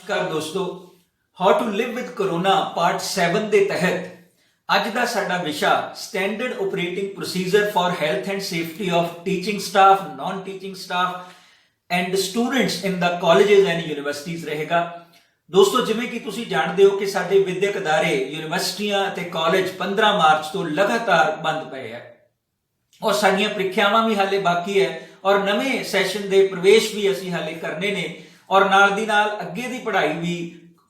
नमस्कार दोस्तों, how to live with corona part 7 ਦੇ ਤਹਿਤ ਅੱਜ ਦਾ ਸਾਡਾ ਵਿਸ਼ਾ standard operating procedure for health and safety of teaching staff, non teaching staff and students in the colleges and universities ਰਹੇਗਾ। ਦੋਸਤੋ, ਜਿਵੇਂ ਕਿ ਤੁਸੀਂ ਜਾਣਦੇ ਹੋ ਕਿ ਸਾਡੇ ਵਿਦਿਅਕ ਅਦਾਰੇ, ਯੂਨੀਵਰਸਿਟੀਆਂ ਅਤੇ ਕਾਲਜ 15 ਮਾਰਚ ਤੋਂ ਲਗਾਤਾਰ ਬੰਦ ਪਏ ਹੈ ਔਰ ਸਾਡੀਆਂ ਪ੍ਰੀਖਿਆਵਾਂ ਵੀ ਹਾਲੇ ਬਾਕੀ ਹੈ ਔਰ ਨਵੇਂ ਸੈਸ਼ਨ ਦੇ ਪ੍ਰਵੇਸ਼ ਵੀ ਅਸੀਂ ਹਾਲੇ ਕਰਨੇ ਨੇ ਔਰ ਨਾਲ ਦੀ ਨਾਲ ਅੱਗੇ ਦੀ ਪੜ੍ਹਾਈ ਵੀ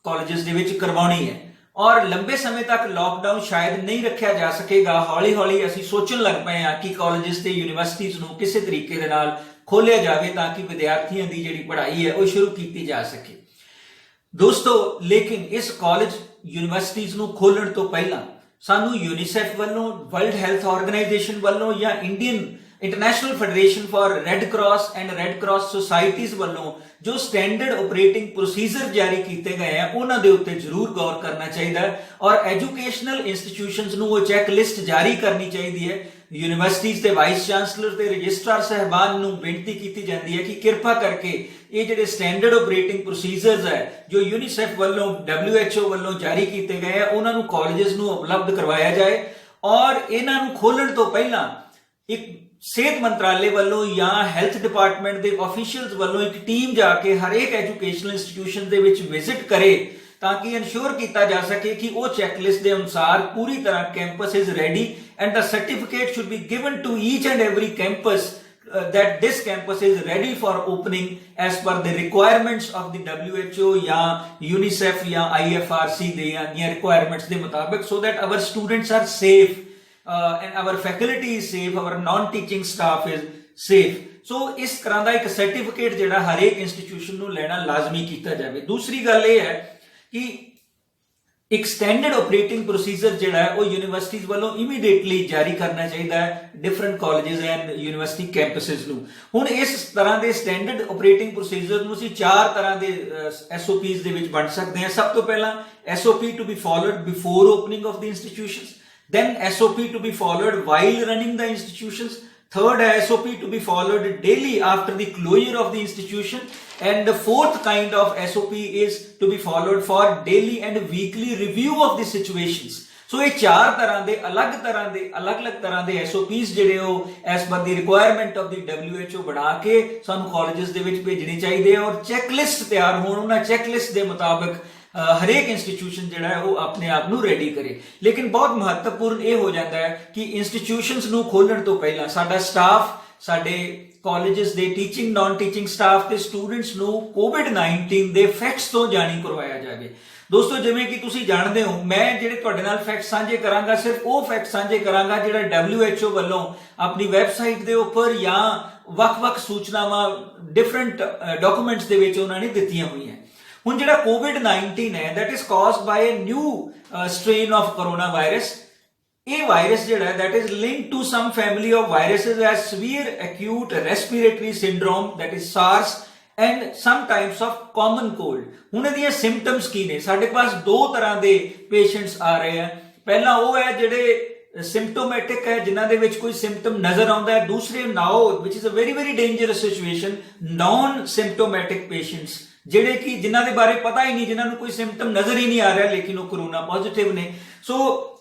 ਕਾਲਜਸ ਦੇ ਵਿੱਚ ਕਰਵਾਉਣੀ ਹੈ ਔਰ ਲੰਬੇ ਸਮੇਂ ਤੱਕ ਲਾਕਡਾਊਨ ਸ਼ਾਇਦ ਨਹੀਂ ਰੱਖਿਆ ਜਾ ਸਕੇਗਾ। ਹੌਲੀ ਹੌਲੀ ਅਸੀਂ ਸੋਚਣ ਲੱਗ ਪਏ ਹਾਂ ਕਿ ਕਾਲਜਸ ਤੇ ਯੂਨੀਵਰਸਿਟੀਜ਼ ਨੂੰ ਕਿਸੇ ਤਰੀਕੇ ਦੇ ਨਾਲ ਖੋਲਿਆ ਜਾਵੇ ਤਾਂ ਕਿ ਵਿਦਿਆਰਥੀਆਂ ਦੀ ਜਿਹੜੀ ਪੜ੍ਹਾਈ ਹੈ ਉਹ ਸ਼ੁਰੂ ਕੀਤੀ ਜਾ ਸਕੇ। ਦੋਸਤੋ, ਲੇਕਿਨ ਇਸ ਕਾਲਜ ਯੂਨੀਵਰਸਿਟੀਜ਼ ਨੂੰ ਖੋਲਣ ਤੋਂ ਪਹਿਲਾਂ ਸਾਨੂੰ ਯੂਨੀਸੈਫ ਵੱਲੋਂ, ਵਰਲਡ ਹੈਲਥ ਆਰਗੇਨਾਈਜੇਸ਼ਨ ਵੱਲੋਂ ਜਾਂ Indian international federation for red cross and red cross societies ਵੱਲੋਂ ਜੋ ਸਟੈਂਡਰਡ ਆਪਰੇਟਿੰਗ ਪ੍ਰੋਸੀਜਰ ਜਾਰੀ ਕੀਤੇ ਗਏ ਆ ਉਹਨਾਂ ਦੇ ਉੱਤੇ ਜ਼ਰੂਰ ਗੌਰ ਕਰਨਾ ਚਾਹੀਦਾ ਹੈ ਔਰ ਐਜੂਕੇਸ਼ਨਲ ਇੰਸਟੀਟਿਊਸ਼ਨਸ ਨੂੰ ਉਹ ਚੈੱਕ ਲਿਸਟ ਜਾਰੀ ਕਰਨੀ ਚਾਹੀਦੀ ਹੈ। ਯੂਨੀਵਰਸਿਟੀਜ਼ ਦੇ ਵਾਈਸ ਚਾਂਸਲਰ ਤੇ ਰਜਿਸਟਰਾਰ ਸਾਹਿਬਾਨ ਨੂੰ ਬੇਨਤੀ ਕੀਤੀ ਜਾਂਦੀ ਹੈ ਕਿ ਕਿਰਪਾ ਕਰਕੇ ਇਹ ਜਿਹੜੇ ਸਟੈਂਡਰਡ ਆਪਰੇਟਿੰਗ ਪ੍ਰੋਸੀਜਰਸ ਹੈ ਜੋ ਯੂਨੀਸੈਫ ਵੱਲੋਂ, WHO ਵੱਲੋਂ ਜਾਰੀ ਕੀਤੇ ਗਏ ਆ ਉਹਨਾਂ ਨੂੰ ਕਾਲਜਸ ਨੂੰ ਉਪਲਬਧ ਕਰਵਾਇਆ ਜਾਏ ਔਰ ਇਹਨਾਂ ਨੂੰ ਖੋਲਣ ਤੋਂ ਪਹਿਲਾਂ ਇੱਕ ਸਿਹਤ ਮੰਤਰਾਲੇ ਵੱਲੋਂ ਜਾਂ ਹੈਲਥ ਡਿਪਾਰਟਮੈਂਟ ਦੇ ਆਫੀਸ਼ੀਅਲਸ ਵੱਲੋਂ ਇੱਕ ਟੀਮ ਜਾ ਕੇ ਹਰੇਕ ਐਜੂਕੇਸ਼ਨਲ ਇੰਸਟੀਟਿਊਸ਼ਨ ਦੇ ਵਿੱਚ ਵਿਜ਼ਿਟ ਕਰੇ ਤਾਂ ਕਿ ਇਨਸ਼ੋਰ ਕੀਤਾ ਜਾ ਸਕੇ ਕਿ ਉਹ ਚੈੱਕਲਿਸਟ ਦੇ ਅਨੁਸਾਰ ਪੂਰੀ ਤਰ੍ਹਾਂ campus is ready and the certificate should be given to each and every campus that this campus is ready for opening as per the requirements of the WHO या UNICEF या IFRC ਦੇ ਜਾਂ requirements ਦੇ ਮੁਤਾਬਕ so that our students are safe and our faculty is safe, our non-teaching staff is safe। so ਇਸ ਤਰ੍ਹਾਂ ਦਾ ਇੱਕ certificate ਜਿਹੜਾ ਹਰੇਕ ਇੰਸਟੀਟਿਊਸ਼ਨ ਨੂੰ ਲੈਣਾ ਲਾਜ਼ਮੀ ਕੀਤਾ ਜਾਵੇ। ਦੂਸਰੀ ਗੱਲ ਇਹ ਹੈ ਕਿ ਇੱਕ ਸਟੈਂਡਰਡ ਆਪਰੇਟਿੰਗ ਪ੍ਰੋਸੀਜਰ ਜਿਹੜਾ ਹੈ ਉਹ ਯੂਨੀਵਰਸਿਟੀਜ਼ ਵੱਲੋਂ ਇਮੀਡੀਏਟਲੀ ਜਾਰੀ ਕਰਨਾ ਚਾਹੀਦਾ ਹੈ ਡਿਫਰੈਂਟ ਕਾਲਜਸ ਐਂਡ ਯੂਨੀਵਰਸਿਟੀ ਕੈਂਪਸਿਸ ਨੂੰ। ਹੁਣ ਇਸ ਤਰ੍ਹਾਂ ਦੇ ਸਟੈਂਡਰਡ ਆਪਰੇਟਿੰਗ ਪ੍ਰੋਸੀਜਰ ਨੂੰ ਅਸੀਂ 4 ਤਰ੍ਹਾਂ ਦੇ SOPs ਦੇ ਵਿੱਚ ਵੰਡ ਸਕਦੇ ਹਾਂ। ਸਭ ਤੋਂ ਪਹਿਲਾਂ SOP to be followed before opening of the institutions, then SOP to be followed while running the institutions, third SOP to be followed daily after the closure of the institution, and the fourth kind of SOP is to be followed for daily and weekly review of the situations। ਸੋ ਇਹ 4 ਤਰ੍ਹਾਂ ਦੇ ਅਲੱਗ-ਅਲੱਗ ਤਰ੍ਹਾਂ ਦੇ SOPs ਜਿਹੜੇ ਉਹ as per the requirement of the WHO ਬਣਾ ਕੇ ਸਾਨੂੰ ਕਾਲਜਸ ਦੇ ਵਿੱਚ ਭੇਜਣੇ ਚਾਹੀਦੇ ਔਰ ਚੈੱਕਲਿਸਟ ਤਿਆਰ ਹੋਣ, ਉਹਨਾਂ ਚੈੱਕਲਿਸਟ ਦੇ ਮੁਤਾਬਕ ਹਰੇਕ ਇੰਸਟੀਟਿਊਸ਼ਨ ਜਿਹੜਾ ਹੈ ਉਹ ਆਪਣੇ ਆਪ ਨੂੰ ਰੈਡੀ ਕਰੇ। ਲੇਕਿਨ ਬਹੁਤ ਮਹੱਤਵਪੂਰਨ ਇਹ ਹੋ ਜਾਂਦਾ ਹੈ ਕਿ ਇੰਸਟੀਟਿਊਸ਼ਨਸ ਨੂੰ ਖੋਲਣ ਤੋਂ ਪਹਿਲਾਂ ਸਾਡਾ ਸਟਾਫ, ਸਾਡੇ ਕਾਲਜਸ ਦੇ ਟੀਚਿੰਗ, ਨਾਨ ਟੀਚਿੰਗ ਸਟਾਫ ਤੇ ਸਟੂਡੈਂਟਸ ਨੂੰ COVID-19 ਦੇ ਫੈਕਟਸ ਤੋਂ ਜਾਣੂ ਕਰਵਾਇਆ ਜਾਵੇ। ਦੋਸਤੋ, ਜਿਵੇਂ ਕਿ ਤੁਸੀਂ ਜਾਣਦੇ ਹੋ, ਮੈਂ ਜਿਹੜੇ ਤੁਹਾਡੇ ਨਾਲ ਫੈਕਟ ਸਾਂਝੇ ਕਰਾਂਗਾ ਸਿਰਫ ਉਹ ਫੈਕਟ ਸਾਂਝੇ ਕਰਾਂਗਾ ਜਿਹੜਾ WHO ਵੱਲੋਂ ਆਪਣੀ ਵੈਬਸਾਈਟ ਦੇ ਉੱਪਰ ਜਾਂ ਵੱਖ-ਵੱਖ ਸੂਚਨਾਵਾਂ ਡਿਫਰੈਂਟ ਡਾਕੂਮੈਂਟਸ ਦੇ ਵਿੱਚ ਉਹਨਾਂ ਨੇ ਦਿੱਤੀਆਂ ਹੋਈਆਂ। ਹੁਣ ਜਿਹੜਾ COVID-19 ਹੈ that is caused by a new strain of coronavirus, ਇਹ ਵਾਇਰਸ ਜਿਹੜਾ ਹੈ that is linked to some family of viruses as severe acute respiratory syndrome that is SARS and some types of common cold। ਹੁਣ ਇਹਦੀਆਂ symptoms ਕੀ ਨੇ? ਸਾਡੇ ਪਾਸ 2 ਤਰ੍ਹਾਂ ਦੇ patients ਆ ਰਹੇ ਆ। ਪਹਿਲਾ ਉਹ ਹੈ ਜਿਹੜੇ ਸਿੰਪਟੋਮੈਟਿਕ ਹੈ ਜਿਨ੍ਹਾਂ ਦੇ ਵਿੱਚ ਕੋਈ ਸਿੰਪਟਮ ਨਜ਼ਰ ਆਉਂਦਾ ਹੈ। ਦੂਸਰੇ ਨਾਓ which is a very very dangerous situation, non symptomatic patients ਜਿਹੜੇ ਕਿ ਜਿਨ੍ਹਾਂ ਦੇ ਬਾਰੇ ਪਤਾ ਹੀ ਨਹੀਂ, ਜਿਨ੍ਹਾਂ ਨੂੰ ਕੋਈ ਸਿੰਪਟਮ ਨਜ਼ਰ ਹੀ ਨਹੀਂ ਆ ਰਿਹਾ ਲੇਕਿਨ ਉਹ ਕਰੋਨਾ ਪੋਜ਼ਿਟਿਵ ਨੇ। ਸੋ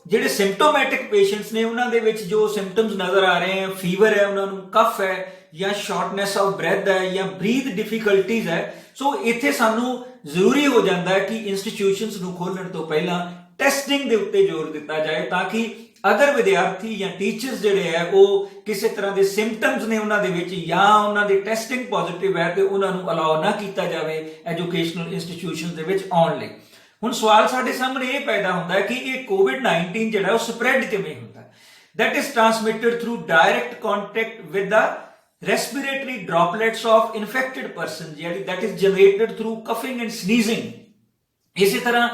ਜਿਹੜੇ ਸਿੰਪਟੋਮੈਟਿਕ ਪੇਸ਼ੈਂਟਸ ਨੇ ਉਹਨਾਂ ਦੇ ਵਿੱਚ ਜੋ ਸਿੰਪਟਮਸ ਨਜ਼ਰ ਆ ਰਹੇ ਹੈ, ਫੀਵਰ ਹੈ, ਉਹਨਾਂ ਨੂੰ ਕਫ ਹੈ ਜਾਂ ਸ਼ਾਰਟਨੈਸ ਆਫ ਬ੍ਰੈਥ ਹੈ ਜਾਂ ਬਰੀਥ ਡਿਫਿਕਲਟੀਜ਼ ਹੈ। ਸੋ ਇੱਥੇ ਸਾਨੂੰ ਜ਼ਰੂਰੀ ਹੋ ਜਾਂਦਾ ਹੈ ਕਿ ਇੰਸਟੀਟਿਊਸ਼ਨਸ ਨੂੰ ਖੋਲਣ ਤੋਂ ਪਹਿਲਾਂ ਟੈਸਟਿੰਗ ਦੇ ਉੱਤੇ ਜ਼ੋਰ ਦਿੱਤਾ ਜਾਏ ਤਾਂ ਕਿ ਅਗਰ ਵਿਦਿਆਰਥੀ ਜਾਂ ਟੀਚਰਸ ਜਿਹੜੇ ਹੈ ਉਹ ਕਿਸੇ ਤਰ੍ਹਾਂ ਦੇ ਸਿੰਪਟਮਸ ਨੇ ਉਹਨਾਂ ਦੇ ਵਿੱਚ ਜਾਂ ਉਹਨਾਂ ਦੀ ਟੈਸਟਿੰਗ ਪੋਜ਼ਿਟਿਵ ਹੈ ਤੇ ਉਹਨਾਂ ਨੂੰ ਅਲਾਉ ਨਾ ਕੀਤਾ ਜਾਵੇ ਐਜੂਕੇਸ਼ਨਲ ਇੰਸਟੀਟਿਊਸ਼ਨਸ ਦੇ ਵਿੱਚ ਆਉਣ ਲਈ। ਹੁਣ ਸਵਾਲ ਸਾਡੇ ਸਾਹਮਣੇ ਇਹ ਪੈਦਾ ਹੁੰਦਾ ਹੈ ਕਿ ਇਹ COVID-19 ਜਿਹੜਾ ਉਹ ਸਪਰੈਡ ਕਿਵੇਂ ਹੁੰਦਾ ਹੈ? that is transmitted through direct contact with the respiratory droplets of infected persons, that is generated through coughing and sneezing। ਇਸੇ ਤਰ੍ਹਾਂ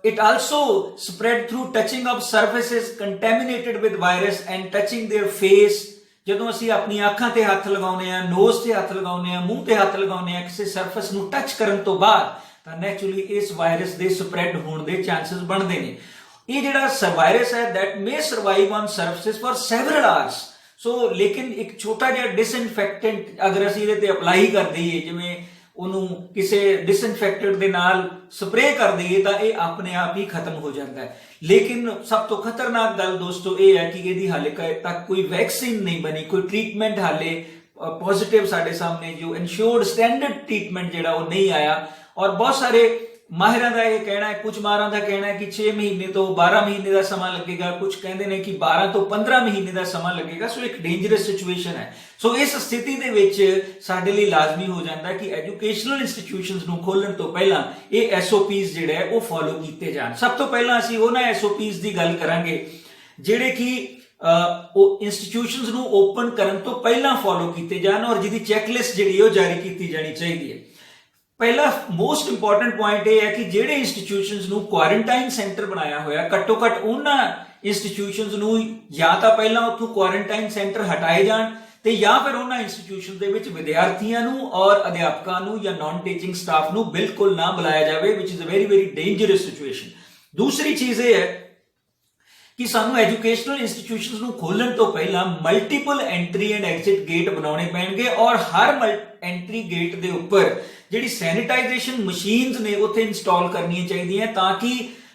it also spread through touching of surfaces contaminated with virus and touching their face। ਜਦੋਂ ਅਸੀਂ ਆਪਣੀ ਅੱਖਾਂ ਤੇ ਹੱਥ ਲਗਾਉਂਦੇ ਆ, ਨੋਜ਼ ਤੇ ਹੱਥ ਲਗਾਉਂਦੇ ਆ, ਮੂੰਹ ਤੇ ਹੱਥ ਲਗਾਉਂਦੇ ਆ ਕਿਸੇ ਸਰਫੇਸ ਨੂੰ ਟੱਚ ਕਰਨ ਤੋਂ ਬਾਅਦ ਤਾਂ ਨੈਚੁਰਲੀ ਇਸ ਵਾਇਰਸ ਦੇ ਸਪਰੈਡ ਹੋਣ ਦੇ ਚਾਂਸਸ ਬਣਦੇ ਨੇ। ਇਹ ਜਿਹੜਾ ਵਾਇਰਸ ਹੈ that may survive on surfaces for several hours। ਸੋ ਲੇਕਿਨ ਇੱਕ ਛੋਟਾ ਜਿਹਾ ਡਿਸਇਨਫੈਕਟੈਂਟ ਅਗਰ ਅਸੀਂ ਇਹਦੇ ਤੇ ਅਪਲਾਈ ਕਰ ਦਈਏ, ਜਿਵੇਂ ਉਹਨੂੰ ਕਿਸੇ ਡਿਸਇਨਫੈਕਟਡ ਦੇ ਨਾਲ ਸਪਰੇਅ ਕਰ ਦਈਏ ਤਾਂ ਇਹ ਆਪਣੇ ਆਪ ਹੀ ਖਤਮ ਹੋ ਜਾਂਦਾ ਹੈ। ਲੇਕਿਨ ਸਭ ਤੋਂ ਖਤਰਨਾਕ ਗੱਲ ਦੋਸਤੋ ਇਹ ਹੈ ਕਿ ਇਹਦੀ ਹਾਲੇ ਤੱਕ ਕੋਈ ਵੈਕਸੀਨ ਨਹੀਂ ਬਣੀ, ਕੋਈ ਟ੍ਰੀਟਮੈਂਟ ਹਾਲੇ ਪੋਜ਼ਿਟਿਵ ਸਾਡੇ ਸਾਹਮਣੇ ਜੋ ਇਨਸ਼ੋਰਡ ਸਟੈਂਡਰਡ ਟ੍ਰੀਟਮੈਂਟ ਜਿਹੜਾ ਉਹ ਨਹੀਂ ਆਇਆ। ਔਰ ਬਹੁਤ ਸਾਰੇ ਮਾਹਿਰਾਂ ਦਾ ਇਹ ਕਹਿਣਾ ਹੈ, ਕੁਝ ਮਾਹਰਾਂ ਦਾ ਕਹਿਣਾ ਹੈ ਕਿ 6 ਮਹੀਨੇ ਤੋਂ 12 ਮਹੀਨੇ ਦਾ ਸਮਾਂ ਲੱਗੇਗਾ, ਕੁਝ ਕਹਿੰਦੇ ਨੇ ਕਿ 12 ਤੋਂ 15 ਮਹੀਨੇ ਦਾ ਸਮਾਂ ਲੱਗੇਗਾ। ਸੋ ਇੱਕ ਡੇਂਜਰਸ ਸਿਚੁਏਸ਼ਨ ਹੈ। ਸੋ ਇਸ ਸਥਿਤੀ ਦੇ ਵਿੱਚ ਸਾਡੇ ਲਈ ਲਾਜ਼ਮੀ ਹੋ ਜਾਂਦਾ ਕਿ ਐਜੂਕੇਸ਼ਨਲ ਇੰਸਟੀਟਿਊਸ਼ਨਸ ਨੂੰ ਖੋਲਣ ਤੋਂ ਪਹਿਲਾਂ ਇਹ SOPs ਜਿਹੜੇ ਹੈ ਉਹ ਫੋਲੋ ਕੀਤੇ ਜਾਣ। ਸਭ ਤੋਂ ਪਹਿਲਾਂ ਅਸੀਂ ਉਹਨਾਂ SOPs ਦੀ ਗੱਲ ਕਰਾਂਗੇ ਜਿਹੜੇ ਕਿ ਉਹ ਇੰਸਟੀਟਿਊਸ਼ਨਸ ਨੂੰ ਓਪਨ ਕਰਨ ਤੋਂ ਪਹਿਲਾਂ ਫੋਲੋ ਕੀਤੇ ਜਾਣ ਔਰ ਜਿਹਦੀ ਚੈੱਕਲਿਸਟ ਜਿਹੜੀ ਉਹ ਜਾਰੀ ਕੀਤੀ ਜਾਣੀ ਚਾਹੀਦੀ ਹੈ। ਪਹਿਲਾ ਮੋਸਟ ਇੰਪੋਰਟੈਂਟ ਪੁਆਇੰਟ ਇਹ ਹੈ ਕਿ ਜਿਹੜੇ ਇੰਸਟੀਟਿਊਸ਼ਨਸ ਨੂੰ ਕੁਆਰੰਟਾਈਨ ਸੈਂਟਰ ਬਣਾਇਆ ਹੋਇਆ ਘੱਟੋ ਘੱਟ ਉਹਨਾਂ ਇੰਸਟੀਟਿਊਸ਼ਨਸ ਨੂੰ ਜਾਂ ਤਾਂ ਪਹਿਲਾਂ ਉੱਥੋਂ ਕੁਆਰੰਟਾਈਨ ਸੈਂਟਰ ਹਟਾਏ ਜਾਣ ਤੇ ਜਾਂ ਫਿਰ ਉਹਨਾਂ ਇੰਸਟੀਟਿਊਸ਼ਨ ਦੇ ਵਿੱਚ ਵਿਦਿਆਰਥੀਆਂ ਨੂੰ ਔਰ ਅਧਿਆਪਕਾਂ ਨੂੰ ਜਾਂ ਨਾਨ ਟੀਚਿੰਗ ਸਟਾਫ ਨੂੰ ਬਿਲਕੁਲ ਨਾ ਬੁਲਾਇਆ ਜਾਵੇ, ਵਿਚ is a very very dangerous situation. ਦੂਸਰੀ ਚੀਜ਼ ਇਹ ਹੈ ਕਿ ਸਾਨੂੰ ਐਜੂਕੇਸ਼ਨਲ ਇੰਸਟੀਟਿਊਸ਼ਨਸ ਨੂੰ ਖੋਲਣ ਤੋਂ ਪਹਿਲਾਂ multiple entry and exit gate ਬਣਾਉਣੇ ਪੈਣਗੇ ਔਰ ਹਰ ਐਂਟਰੀ ਗੇਟ ਦੇ ਉੱਪਰ ਜਿਹੜੀ ਸੈਨੀਟਾਈਜੇਸ਼ਨ ਮਸ਼ੀਨਸ ਨੇ ਉੱਥੇ ਇੰਸਟਾਲ ਕਰਨੀਆਂ ਚਾਹੀਦੀਆਂ ਤਾਂ ਕਿ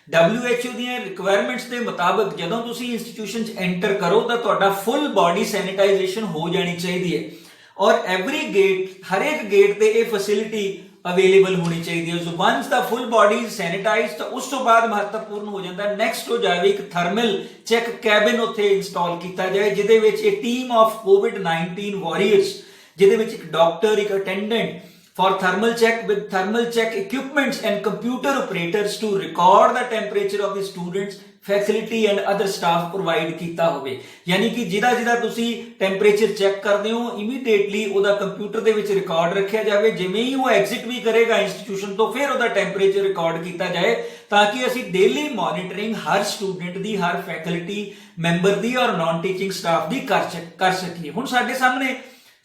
WHO ਦੀਆਂ ਰਿਕੁਆਇਰਮੈਂਟਸ ਦੇ ਮੁਤਾਬਕ ਜਦੋਂ ਤੁਸੀਂ ਇੰਸਟੀਟਿਊਸ਼ਨ 'ਚ ਐਂਟਰ ਕਰੋ ਤਾਂ ਤੁਹਾਡਾ ਫੁੱਲ ਬਾਡੀ ਸੈਨੀਟਾਈਜੇਸ਼ਨ ਹੋ ਜਾਣੀ ਚਾਹੀਦੀ ਹੈ ਔਰ ਐਵਰੀ ਗੇਟ, ਹਰੇਕ ਗੇਟ ਤੇ ਇਹ ਫੈਸਿਲਿਟੀ ਅਵੇਲੇਬਲ ਹੋਣੀ ਚਾਹੀਦੀ ਹੈ। So once the full body is sanitized ਤਾਂ ਉਸ ਤੋਂ ਬਾਅਦ ਮਹੱਤਵਪੂਰਨ ਹੋ ਜਾਂਦਾ ਨੈਕਸਟ ਹੋ ਜਾਵੇ ਇੱਕ ਥਰਮਲ ਚੈੱਕ ਕੈਬਿਨ ਉੱਥੇ ਇੰਸਟਾਲ ਕੀਤਾ ਜਾਏ ਜਿਹਦੇ ਵਿੱਚ ਇਹ ਟੀਮ ਆਫ COVID-19 ਵਾਰੀਅਰਸ, ਜਿਹਦੇ ਵਿੱਚ ਇੱਕ ਡਾਕਟਰ, ਇੱਕ attendant for thermal check with thermal check equipments and computer operators to record the temperature of the students, faculty and other staff provide ਕੀਤਾ ਹੋਵੇ। ਯਾਨੀ ਕਿ ਜਿਹਦਾ ਤੁਸੀਂ ਟੈਂਪਰੇਚਰ ਚੈੱਕ ਕਰਦੇ ਹੋ ਇਮੀਡੀਏਟਲੀ ਉਹਦਾ ਕੰਪਿਊਟਰ ਦੇ ਵਿੱਚ ਰਿਕਾਰਡ ਰੱਖਿਆ ਜਾਵੇ। ਜਿਵੇਂ ਹੀ ਉਹ ਐਗਜ਼ਿਟ ਵੀ ਕਰੇਗਾ ਇੰਸਟੀਟਿਊਸ਼ਨ ਤੋਂ ਫਿਰ ਉਹਦਾ ਟੈਂਪਰੇਚਰ ਰਿਕਾਰਡ ਕੀਤਾ ਜਾਏ ਤਾਂ ਕਿ ਅਸੀਂ ਡੇਲੀ ਮੋਨੀਟਰਿੰਗ ਹਰ ਸਟੂਡੈਂਟ ਦੀ, ਹਰ ਫੈਕਲਟੀ ਮੈਂਬਰ ਦੀ ਔਰ ਨਾਨ ਟੀਚਿੰਗ ਸਟਾਫ ਦੀ ਕਰ ਸਕੀਏ। ਹੁਣ ਸਾਡੇ ਸਾਹਮਣੇ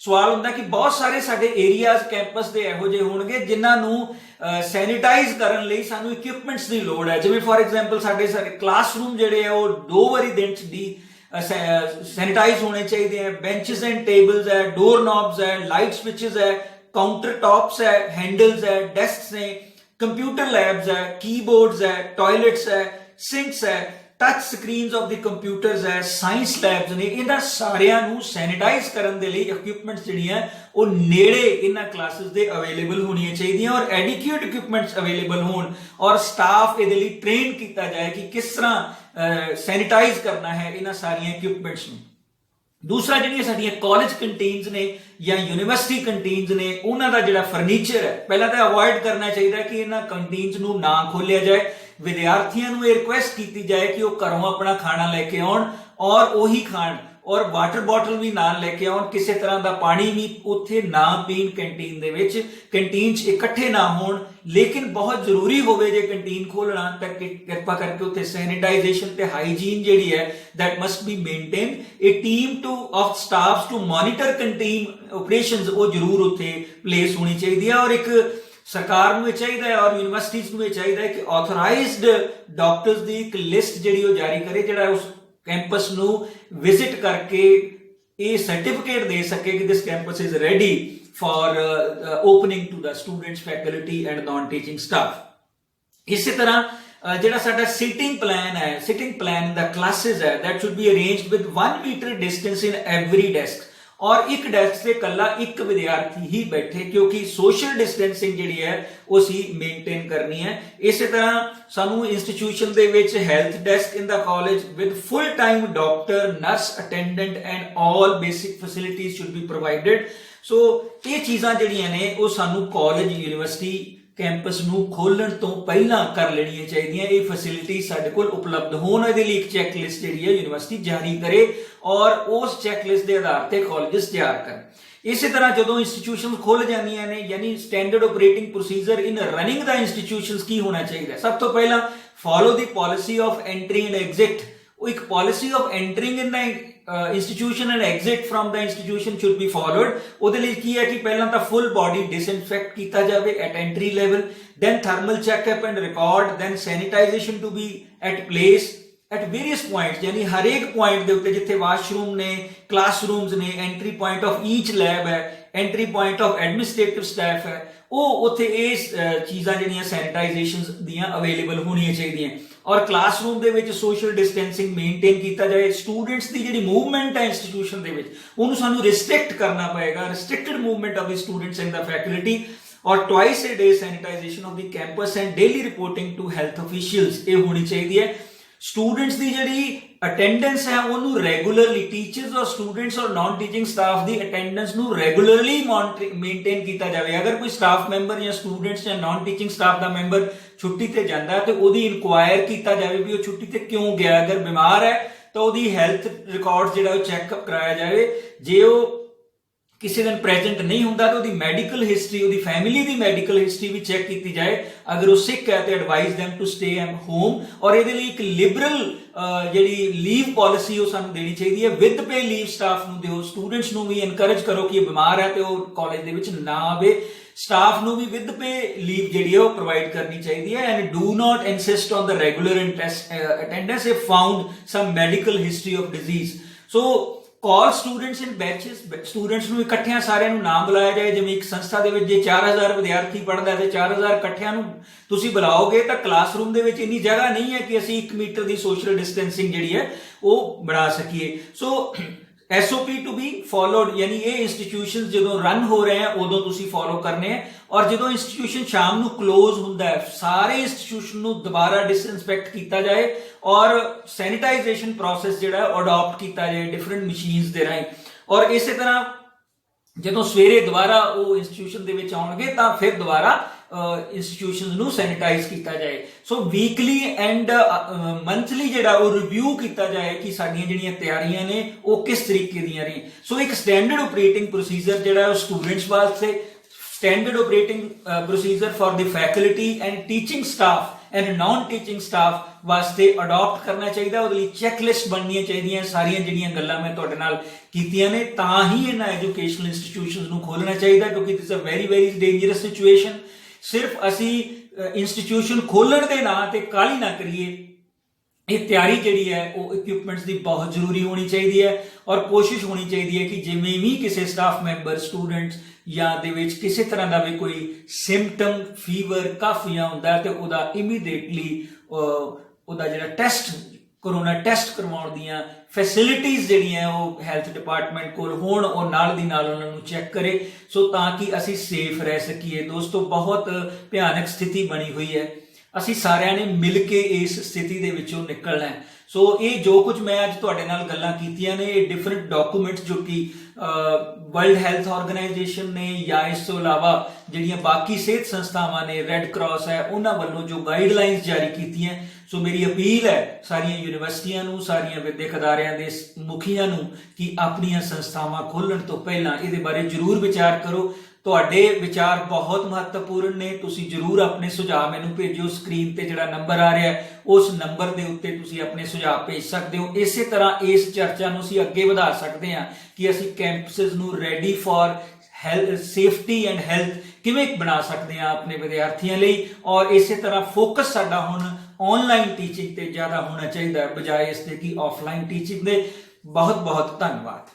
ਸਵਾਲ ਹੁੰਦਾ ਕਿ ਬਹੁਤ ਸਾਰੇ ਸਾਡੇ ਏਰੀਆਜ਼ ਕੈਂਪਸ ਦੇ ਇਹੋ ਜਿਹੇ ਹੋਣਗੇ ਜਿਨ੍ਹਾਂ ਨੂੰ ਸੈਨੀਟਾਈਜ਼ ਕਰਨ ਲਈ ਸਾਨੂੰ ਇਕਵਿਪਮੈਂਟਸ ਦੀ ਲੋੜ ਹੈ। ਜਿਵੇਂ ਫੋਰ ਐਗਜ਼ਾਮਪਲ ਸਾਡੇ ਕਲਾਸਰੂਮ ਜਿਹੜੇ ਆ ਉਹ 2 ਵਾਰੀ ਦਿਨ 'ਚ ਦੀ ਸੈਨੀਟਾਈਜ਼ ਹੋਣੇ ਚਾਹੀਦੇ ਹੈ। ਬੈਂਚਸ ਐਂਡ ਟੇਬਲਸ ਹੈ, ਡੋਰ ਨੌਬਸ ਹੈ, ਲਾਈਟ ਸਵਿਚਸ ਹੈ, ਕਾਊਂਟਰ ਟੌਪਸ ਹੈ, ਹੈਂਡਲਸ ਹੈ, ਡੈਸਕਸ ਨੇ, ਕੰਪਿਊਟਰ ਲੈਬਸ ਹੈ, ਕੀਬੋਰਡਸ ਹੈ, ਟਾਇਲਟਸ ਹੈ, ਸਿੰਕਸ ਹੈ, touch screens of the computers ਹੈ, ਸਾਇੰਸ ਲੈਬਸ ਨੇ। ਇਹਨਾਂ ਸਾਰਿਆਂ ਨੂੰ ਸੈਨੀਟਾਈਜ਼ ਕਰਨ ਦੇ ਲਈ ਇਕਵਿਪਮੈਂਟਸ ਜਿਹੜੀਆਂ ਉਹ ਨੇੜੇ ਇਹਨਾਂ ਕਲਾਸਿਸ ਦੇ ਅਵੇਲੇਬਲ ਹੋਣੀਆਂ ਚਾਹੀਦੀਆਂ ਔਰ ਐਡਿਕੁਏਟ ਇਕਵਿਪਮੈਂਟਸ ਅਵੇਲੇਬਲ ਹੋਣ ਔਰ ਸਟਾਫ ਇਹਦੇ ਲਈ ਟ੍ਰੇਨ ਕੀਤਾ ਜਾਏ ਕਿ ਕਿਸ ਤਰ੍ਹਾਂ ਸੈਨੀਟਾਈਜ਼ ਕਰਨਾ ਹੈ ਇਹਨਾਂ ਸਾਰੀਆਂ ਇਕਵਿਪਮੈਂਟਸ ਨੂੰ। ਦੂਸਰਾ ਜਿਹੜੀਆਂ ਸਾਡੀਆਂ ਕਾਲਜ ਕੰਟੀਨਸ ਨੇ ਜਾਂ ਯੂਨੀਵਰਸਿਟੀ ਕੰਟੀਨਸ ਨੇ ਉਹਨਾਂ ਦਾ ਜਿਹੜਾ ਫਰਨੀਚਰ ਹੈ ਪਹਿਲਾਂ ਤਾਂ ਅਵੋਇਡ ਕਰਨਾ ਚਾਹੀਦਾ ਕਿ ਇਹਨਾਂ ਕੰਟੀਨਸ ਨੂੰ ਨਾ ਖੋਲਿਆ ਜਾਏ। ਵਿਦਿਆਰਥੀਆਂ ਨੂੰ ਇਹ ਰਿਕੁਐਸਟ ਕੀਤੀ ਜਾਏ ਕਿ ਉਹ ਘਰੋਂ ਆਪਣਾ ਖਾਣਾ ਲੈ ਕੇ ਆਉਣ ਔਰ ਉਹੀ ਖਾਣ ਔਰ ਵਾਟਰ ਬੋਟਲ ਵੀ ਨਾਲ ਲੈ ਕੇ ਆਉਣ। ਕਿਸੇ ਤਰ੍ਹਾਂ ਦਾ ਪਾਣੀ ਵੀ ਉੱਥੇ ਨਾ ਪੀਣ ਕੈਂਟੀਨ ਦੇ ਵਿੱਚ, ਕੈਂਟੀਨ 'ਚ ਇਕੱਠੇ ਨਾ ਹੋਣ। ਲੇਕਿਨ ਬਹੁਤ ਜ਼ਰੂਰੀ ਹੋਵੇ ਜੇ ਕੰਟੀਨ ਖੋਲਣਾ ਤਾਂ ਕਿਰਪਾ ਕਰਕੇ ਉੱਥੇ ਸੈਨੀਟਾਈਜੇਸ਼ਨ ਤੇ ਹਾਈਜੀਨ ਜਿਹੜੀ ਹੈ that must be maintained. A team of staffs to monitor canteen operations ਉਹ ਜ਼ਰੂਰ ਉੱਥੇ ਪਲੇਸ ਹੋਣੀ ਚਾਹੀਦੀ ਹੈ ਔਰ ਇੱਕ ਸਰਕਾਰ ਨੂੰ ਇਹ ਚਾਹੀਦਾ ਹੈ ਔਰ ਯੂਨੀਵਰਸਿਟੀਜ਼ ਨੂੰ ਇਹ ਚਾਹੀਦਾ ਹੈ ਕਿ ਆਥੋਰਾਈਜ਼ਡ ਡਾਕਟਰਸ ਦੀ ਇੱਕ ਲਿਸਟ ਜਿਹੜੀ ਉਹ ਜਾਰੀ ਕਰੇ ਜਿਹੜਾ ਉਸ ਕੈਂਪਸ ਨੂੰ ਵਿਜ਼ਿਟ ਕਰਕੇ ਇਹ ਸਰਟੀਫਿਕੇਟ ਦੇ ਸਕੇ ਕਿ this campus is ready for opening to the students, faculty and non teaching staff. ਇਸੇ ਤਰ੍ਹਾਂ ਜਿਹੜਾ ਸਾਡਾ ਸੀਟਿੰਗ ਪਲਾਨ ਹੈ, ਸੀਟਿੰਗ ਪਲਾਨ ਦਾ ਕਲਾਸਿਸ ਹੈ that should be arranged with 1 meter distance in every desk ਔਰ ਇੱਕ ਡੈਸਕ ਤੇ ਕੱਲਾ ਇੱਕ ਵਿਦਿਆਰਥੀ ਹੀ ਬੈਠੇ ਕਿਉਂਕਿ ਸੋਸ਼ਲ ਡਿਸਟੈਂਸਿੰਗ ਜਿਹੜੀ ਹੈ ਉਹ ਅਸੀਂ ਮੇਨਟੇਨ ਕਰਨੀ ਹੈ। ਇਸੇ ਤਰ੍ਹਾਂ ਸਾਨੂੰ ਇੰਸਟੀਟਿਊਸ਼ਨ ਦੇ ਵਿੱਚ health desk in the college with full time doctor, nurse, attendant and all basic facilities should be provided. So ਇਹ ਚੀਜ਼ਾਂ ਜਿਹੜੀਆਂ ਨੇ ਉਹ ਸਾਨੂੰ ਕਾਲਜ, ਯੂਨੀਵਰਸਿਟੀ ਕੈਂਪਸ ਨੂੰ ਖੋਲਣ ਤੋਂ ਪਹਿਲਾਂ ਕਰ ਲੈਣੀਆਂ ਚਾਹੀਦੀਆਂ। ਇਹ ਫੈਸਿਲਿਟੀ ਸਾਡੇ ਕੋਲ ਉਪਲਬਧ ਹੋਣ। ਇਹਦੇ ਲਈ ਇੱਕ ਚੈੱਕ ਲਿਸਟ ਜਿਹੜੀ ਹੈ ਯੂਨੀਵਰਸਿਟੀ ਜਾਰੀ ਕਰੇ ਔਰ ਉਸ ਚੈੱਕ ਲਿਸਟ ਦੇ ਆਧਾਰ ਤੇ ਕਾਲਜਸ ਤਿਆਰ ਕਰਨ। ਇਸੇ ਤਰ੍ਹਾਂ ਜਦੋਂ ਇੰਸਟੀਟਿਊਸ਼ਨਸ ਖੁੱਲ ਜਾਂਦੀਆਂ ਨੇ ਯਾਨੀ ਸਟੈਂਡਰਡ ਆਪਰੇਟਿੰਗ ਪ੍ਰੋਸੀਜਰ ਇਨ ਰਨਿੰਗ ਦਾ ਇੰਸਟੀਟਿਊਸ਼ਨਸ ਕੀ ਹੋਣਾ ਚਾਹੀਦਾ? ਸਭ ਤੋਂ ਪਹਿਲਾਂ follow the policy of entry and exit. ਉਹ ਇੱਕ policy of entering in the institution and exit from the institution should be followed। ਉਹਦੇ ਲਈ ਕੀ ਹੈ ਕਿ ਪਹਿਲਾਂ ਤਾਂ full body disinfect ਕੀਤਾ ਜਾਵੇ at entry level, then thermal checkup and record, then sanitization to be at place at various points ਯਾਨੀ ਹਰੇਕ ਪੁਆਇੰਟ ਦੇ ਉੱਤੇ ਜਿੱਥੇ ਵਾਸ਼ਰੂਮ ਨੇ, ਕਲਾਸਰੂਮਸ ਨੇ, ਐਂਟਰੀ ਪੁਆਇੰਟ ਆਫ ਈਚ ਲੈਬ ਹੈ, entry point of administrative staff ਹੈ, ਉਹ ਉੱਥੇ ਇਹ ਚੀਜ਼ਾਂ ਜਿਹੜੀਆਂ ਸੈਨੀਟਾਈਜੇਸ਼ਨ ਦੀਆਂ ਅਵੇਲੇਬਲ ਹੋਣੀਆਂ ਚਾਹੀਦੀਆਂ। ਔਰ ਕਲਾਸਰੂਮ ਦੇ ਵਿੱਚ ਸੋਸ਼ਲ ਡਿਸਟੈਂਸਿੰਗ ਮੇਨਟੇਨ ਕੀਤਾ ਜਾਏ। ਸਟੂਡੈਂਟਸ ਦੀ ਜਿਹੜੀ ਮੂਵਮੈਂਟ ਹੈ ਇੰਸਟੀਟਿਊਸ਼ਨ ਦੇ ਵਿੱਚ ਉਹਨੂੰ ਸਾਨੂੰ ਰਿਸਟ੍ਰਿਕਟ ਕਰਨਾ ਪਏਗਾ, restricted movement of the students and the faculty. ਔਰ twice a day sanitization of the campus and daily reporting to health officials ਇਹ ਹੋਣੀ ਚਾਹੀਦੀ ਹੈ। ਸਟੂਡੈਂਟਸ ਦੀ ਜਿਹੜੀ ਅਟੈਂਡੈਂਸ ਹੈ ਉਹਨੂੰ ਰੈਗੂਲਰਲੀ, ਟੀਚਰਸ ਔਰ ਸਟੂਡੈਂਟਸ ਔਰ ਨਾਨ ਟੀਚਿੰਗ ਸਟਾਫ ਦੀ ਅਟੈਂਡੈਂਸ ਨੂੰ ਰੈਗੂਲਰਲੀ ਮੇਨਟੇਨ ਕੀਤਾ ਜਾਵੇ। ਅਗਰ ਕੋਈ ਸਟਾਫ ਮੈਂਬਰ ਜਾਂ ਸਟੂਡੈਂਟਸ ਜਾਂ ਨਾਨ ਟੀਚਿੰਗ ਸਟਾਫ ਦਾ ਮੈਂਬਰ ਛੁੱਟੀ ਤੇ ਜਾਂਦਾ ਤੇ ਉਹਦੀ ਇਨਕੁਆਇਰ ਕੀਤਾ ਜਾਵੇ ਵੀ ਉਹ ਛੁੱਟੀ ਤੇ ਕਿਉਂ ਗਿਆ। ਅਗਰ ਬਿਮਾਰ ਹੈ ਤਾਂ ਉਹਦੀ ਹੈਲਥ ਰਿਕਾਰਡ ਜਿਹੜਾ ਉਹ ਚੈੱਕਅਪ ਕਰਾਇਆ ਜਾਵੇ। ਜੇ ਉਹ ਕਿਸੇ ਦਿਨ ਪ੍ਰੈਜ਼ੈਂਟ ਨਹੀਂ ਹੁੰਦਾ ਤਾਂ ਉਹਦੀ ਮੈਡੀਕਲ ਹਿਸਟਰੀ, ਉਹਦੀ ਫੈਮਿਲੀ ਦੀ ਮੈਡੀਕਲ ਹਿਸਟਰੀ ਵੀ ਚੈੱਕ ਕੀਤੀ ਜਾਏ। ਅਗਰ ਉਹ ਸਿਕ ਹੈ ਤੇ advise them to stay at home. ਔਰ ਇਹਦੇ ਲਈ ਇੱਕ ਲਿਬਰਲ ਜਿਹੜੀ ਲੀਵ ਪਾਲਿਸੀ ਉਹ ਸਾਨੂੰ ਦੇਣੀ ਚਾਹੀਦੀ ਹੈ। ਵਿਦ ਪੇ ਲੀਵ ਸਟਾਫ ਨੂੰ ਦਿਓ। ਸਟੂਡੈਂਟਸ ਨੂੰ ਵੀ ਇਨਕਰੇਜ ਕਰੋ ਕਿ ਇਹ ਬਿਮਾਰ ਹੈ ਤੇ ਉਹ ਕਾਲਜ ਦੇ ਵਿੱਚ ਨਾ ਆਵੇ। ਸਟਾਫ ਨੂੰ ਵੀ ਵਿਦ ਪੇ ਲੀਵ ਜਿਹੜੀ ਹੈ ਉਹ ਪ੍ਰੋਵਾਈਡ ਕਰਨੀ ਚਾਹੀਦੀ ਹੈ। And do not insist on the regular attendance if found some medical history of disease. So call students in batches. Students ਨੂੰ ਇਕੱਠਿਆਂ ਸਾਰਿਆਂ ਨੂੰ ਨਾ ਬੁਲਾਇਆ ਜਾਏ। ਜਿਵੇਂ ਇੱਕ ਸੰਸਥਾ ਦੇ ਵਿੱਚ ਜੇ 4000 ਵਿਦਿਆਰਥੀ ਪੜ੍ਹਦਾ ਤੇ 4000 ਇਕੱਠਿਆਂ ਨੂੰ ਤੁਸੀਂ ਬੁਲਾਓਗੇ ਤਾਂ ਕਲਾਸਰੂਮ ਦੇ ਵਿੱਚ ਇੰਨੀ ਜਗ੍ਹਾ ਨਹੀਂ ਹੈ ਕਿ ਅਸੀਂ 1 ਮੀਟਰ ਦੀ ਸੋਸ਼ਲ ਡਿਸਟੈਂਸਿੰਗ ਜਿਹੜੀ ਹੈ ਉਹ ਬਣਾ ਸਕੀਏ। ਸੋ SOP ਟੂ ਬੀ ਫੋਲੋਡ, ਯਾਨੀ ਇਹ ਇੰਸਟੀਟਿਊਸ਼ਨਸ ਜਦੋਂ ਰਨ ਹੋ ਰਹੇ ਆ ਉਦੋਂ ਤੁਸੀਂ ਫੋਲੋ ਕਰਨੇ ਆ। ਔਰ ਜਦੋਂ ਇੰਸਟੀਟਿਊਸ਼ਨ ਸ਼ਾਮ ਨੂੰ ਕਲੋਜ਼ ਹੁੰਦਾ ਹੈ ਸਾਰੇ ਇੰਸਟੀਟਿਊਸ਼ਨ ਨੂੰ ਦੁਬਾਰਾ ਡਿਸਇਨਫੈਕਟ ਕੀਤਾ ਜਾਏ ਔਰ ਸੈਨੀਟਾਈਜੇਸ਼ਨ ਪ੍ਰੋਸੈਸ ਜਿਹੜਾ ਅਡਾਪਟ ਕੀਤਾ ਜਾਏ ਡਿਫਰੈਂਟ ਮਸ਼ੀਨਸ ਦੇ ਰਾਹੀਂ। ਔਰ ਇਸੇ ਤਰ੍ਹਾਂ ਜਦੋਂ ਸਵੇਰੇ ਦੁਬਾਰਾ ਉਹ ਇੰਸਟੀਟਿਊਸ਼ਨ ਦੇ ਵਿੱਚ ਆਉਣਗੇ ਤਾਂ ਫਿਰ ਦੁਬਾਰਾ ਇੰਸਟੀਟਿਊਸ਼ਨਸ ਨੂੰ ਸੈਨੀਟਾਈਜ਼ ਕੀਤਾ ਜਾਏ। ਸੋ ਵੀਕਲੀ ਐਂਡ ਮੰਥਲੀ ਜਿਹੜਾ ਉਹ ਰਿਵਿਊ ਕੀਤਾ ਜਾਏ ਕਿ ਸਾਡੀਆਂ ਜਿਹੜੀਆਂ ਤਿਆਰੀਆਂ ਨੇ ਉਹ ਕਿਸ ਤਰੀਕੇ ਦੀਆਂ ਰਹੀਆਂ। ਸੋ ਇੱਕ ਸਟੈਂਡਰਡ ਆਪਰੇਟਿੰਗ ਪ੍ਰੋਸੀਜਰ ਜਿਹੜਾ ਉਹ ਸਟੂਡੈਂਟਸ ਵਾਸਤੇ, standard operating procedure for the faculty and teaching staff and non-teaching staff ਵਾਸਤੇ ਅਡਾਪਟ ਕਰਨਾ ਚਾਹੀਦਾ। ਉਹਦੇ ਲਈ ਚੈੱਕਲਿਸਟ ਬਣਨੀਆਂ ਚਾਹੀਦੀਆਂ। ਸਾਰੀਆਂ ਜਿਹੜੀਆਂ ਗੱਲਾਂ ਮੈਂ ਤੁਹਾਡੇ ਨਾਲ ਕੀਤੀਆਂ ਨੇ ਤਾਂ ਹੀ ਇਹਨਾਂ ਐਜੂਕੇਸ਼ਨਲ ਇੰਸਟੀਟਿਊਸ਼ਨਸ ਨੂੰ ਖੋਲਣਾ ਚਾਹੀਦਾ, ਕਿਉਂਕਿ this a very very dangerous situation. ਸਿਰਫ ਅਸੀਂ ਇੰਸਟੀਟਿਊਸ਼ਨ ਖੋਲਣ ਦੇ ਨਾਂ ਤੇ ਕਾਹਲੀ ਨਾ ਕਰੀਏ। ਇਹ ਤਿਆਰੀ ਜਿਹੜੀ ਹੈ ਉਹ ਇਕਵਿਪਮੈਂਟਸ ਦੀ ਬਹੁਤ ਜ਼ਰੂਰੀ ਹੋਣੀ ਚਾਹੀਦੀ ਹੈ। ਔਰ ਕੋਸ਼ਿਸ਼ ਹੋਣੀ ਚਾਹੀਦੀ ਹੈ ਕਿ ਜਿਵੇਂ ਵੀ ਕਿਸੇ ਸਟਾਫ ਮੈਂਬਰ, ਸਟੂਡੈਂਟਸ ਜਾਂ ਦੇ ਵਿੱਚ ਕਿਸੇ ਤਰ੍ਹਾਂ ਦਾ ਵੀ ਕੋਈ ਸਿੰਪਟਮ, ਫੀਵਰ, ਕਫ ਜਾਂ ਹੁੰਦਾ ਤੇ ਉਹਦਾ ਇਮੀਡੀਏਟਲੀ ਉਹਦਾ ਜਿਹੜਾ ਟੈਸਟ, ਕਰੋਨਾ ਟੈਸਟ ਕਰਵਾਉਣ ਦੀਆਂ ਫੈਸਿਲਿਟੀਜ਼ ਜਿਹੜੀਆਂ ਉਹ ਹੈਲਥ ਡਿਪਾਰਟਮੈਂਟ ਕੋਲ ਹੋਣ, ਉਹ ਨਾਲ ਦੀ ਨਾਲ ਉਹਨਾਂ ਨੂੰ ਚੈੱਕ ਕਰੇ ਸੋ ਤਾਂ ਕਿ ਅਸੀਂ ਸੇਫ ਰਹਿ ਸਕੀਏ। ਦੋਸਤੋ ਬਹੁਤ ਭਿਆਨਕ ਸਥਿਤੀ ਬਣੀ ਹੋਈ ਹੈ। ਅਸੀਂ ਸਾਰਿਆਂ ਨੇ ਮਿਲ ਕੇ ਇਸ ਸਥਿਤੀ ਦੇ ਵਿੱਚੋਂ ਨਿਕਲਣਾ ਹੈ। ਸੋ ਇਹ ਜੋ ਕੁਝ ਮੈਂ ਅੱਜ ਤੁਹਾਡੇ ਨਾਲ ਗੱਲਾਂ ਕੀਤੀਆਂ ਨੇ ਇਹ ਡਿਫਰੈਂਟ ਡਾਕੂਮੈਂਟਸ ਜੋ ਕਿ ਵਰਲਡ ਹੈਲਥ ਆਰਗੇਨਾਈਜੇਸ਼ਨ ਨੇ ਜਾਂ ਇਸ ਤੋਂ ਇਲਾਵਾ ਜਿਹੜੀਆਂ ਬਾਕੀ ਸਿਹਤ ਸੰਸਥਾਵਾਂ ਨੇ, ਰੈੱਡ ਕਰਾਸ ਹੈ, ਉਹਨਾਂ ਵੱਲੋਂ ਜੋ ਗਾਈਡਲਾਈਨਸ ਜਾਰੀ ਕੀਤੀਆਂ। ਸੋ ਮੇਰੀ ਅਪੀਲ ਹੈ ਸਾਰੀਆਂ ਯੂਨੀਵਰਸਿਟੀਆਂ ਨੂੰ, ਸਾਰੀਆਂ ਵਿਦਿਅਕ ਅਦਾਰਿਆਂ ਦੇ ਮੁਖੀਆਂ ਨੂੰ ਕਿ ਆਪਣੀਆਂ ਸੰਸਥਾਵਾਂ ਖੋਲ੍ਹਣ ਤੋਂ ਪਹਿਲਾਂ ਇਹਦੇ ਬਾਰੇ ਜ਼ਰੂਰ ਵਿਚਾਰ ਕਰੋ। ਤੁਹਾਡੇ ਵਿਚਾਰ ਬਹੁਤ ਮਹੱਤਵਪੂਰਨ ਨੇ। ਤੁਸੀਂ ਜ਼ਰੂਰ ਆਪਣੇ ਸੁਝਾਅ ਮੈਨੂੰ ਭੇਜੋ। ਸਕਰੀਨ ਤੇ ਜਿਹੜਾ ਨੰਬਰ ਆ ਰਿਹਾ ਉਸ ਨੰਬਰ ਦੇ ਉੱਤੇ ਤੁਸੀਂ ਆਪਣੇ ਸੁਝਾਅ ਭੇਜ ਸਕਦੇ ਹੋ। ਇਸੇ ਤਰ੍ਹਾਂ ਇਸ ਚਰਚਾ ਨੂੰ ਅਸੀਂ ਅੱਗੇ ਵਧਾ ਸਕਦੇ ਹਾਂ ਕਿ ਅਸੀਂ ਕੈਂਪਸਸ ਨੂੰ ready for health, safety and health ਕਿਵੇਂ ਬਣਾ ਸਕਦੇ ਹਾਂ ਆਪਣੇ ਵਿਦਿਆਰਥੀਆਂ ਲਈ। ਔਰ ਇਸੇ ਤਰ੍ਹਾਂ ਫੋਕਸ ਸਾਡਾ ਹੁਣ ਆਨਲਾਈਨ ਟੀਚਿੰਗ ਤੇ ਜ਼ਿਆਦਾ ਹੋਣਾ ਚਾਹੀਦਾ ਹੈ ਬਜਾਏ ਇਸ ਦੇ ਕਿ ਆਫਲਾਈਨ ਟੀਚਿੰਗ ਦੇ। ਬਹੁਤ ਬਹੁਤ ਧੰਨਵਾਦ।